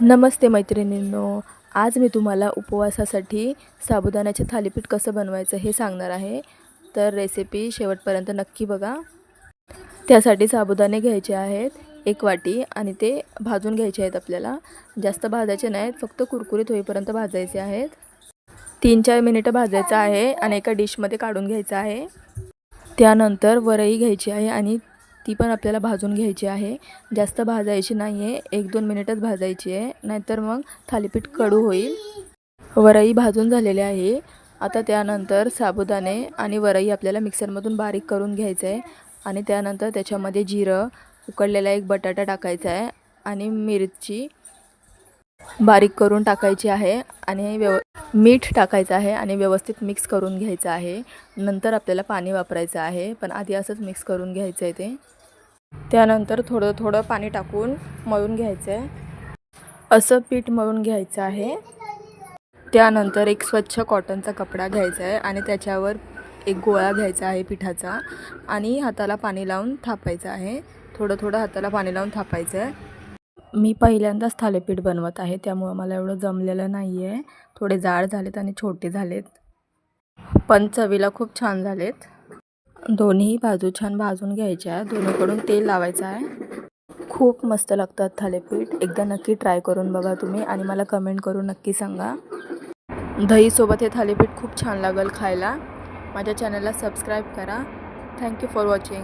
नमस्ते मैत्रिणींनो, आज मी तुम्हाला उपवासासाठी साबुदाण्याचे थालीपीठ कसं बनवायचं हे सांगणार आहे. तर रेसिपी शेवटपर्यंत नक्की बघा. त्यासाठी साबुदाणे घ्यायचे आहेत 1 वाटी आणि ते भाजून घ्यायचे आहेत. आपल्याला जास्त भाजायचे नाहीत, फक्त कुरकुरीत होईपर्यंत भाजायचे आहेत. 3-4 मिनिटं भाजायचं आहे आणि एका डिशमध्ये काढून घ्यायचं आहे. त्यानंतर वरई घ्यायची आहे आणि ती पण आपल्याला भाजून घ्यायची आहे. जास्त भाजायची नाही आहे, 1-2 मिनिटच भाजायची आहे, नाहीतर मग थालीपीठ कडू होईल. वरई भाजून झालेले आहे. आता त्यानंतर साबुदाणे आणि वरई आपल्याला मिक्सरमधून बारीक करून घ्यायचं आहे आणि त्यानंतर त्याच्यामध्ये जिरं, उकडलेला 1 बटाटा टाकायचा आहे आणि मिरची बारीक करून टाकायची आहे आणि मीठ टाकायचं आहे आणि व्यवस्थित मिक्स करून घ्यायचं आहे. नंतर आपल्याला पाणी वापरायचं आहे, पण आधी असंच मिक्स करून घ्यायचं आहे ते. त्यानंतर थोडं थोडं पाणी टाकून मळून घ्यायचं आहे. असं पीठ मळून घ्यायचं आहे. त्यानंतर एक स्वच्छ कॉटनचा कपडा घ्यायचा आहे आणि त्याच्यावर एक गोळा घ्यायचा आहे पिठाचा आणि हाताला पाणी लावून थापायचं आहे. थोडं थोडं हाताला पाणी लावून थापायचं आहे. मी पहिल्यांदाच थालीपीठ बनवत आहे, त्यामुळे मला एवढं जमलेलं नाही आहे. थोडे जाड झालेत आणि छोटे झालेत, पण चवीला खूप छान झालेत. दोन्ही बाजू छान भाजून घ्यायच्या, दोन्हीकडून तेल लावायचं आहे. खूप मस्त लागतात थालीपीठ. एकदा नक्की ट्राय करून बघा तुम्ही आणि मला कमेंट करून नक्की सांगा. दहीसोबत हे थालीपीठ खूप छान लागेल खायला. माझ्या चॅनलला सबस्क्राईब करा. Thank you for watching.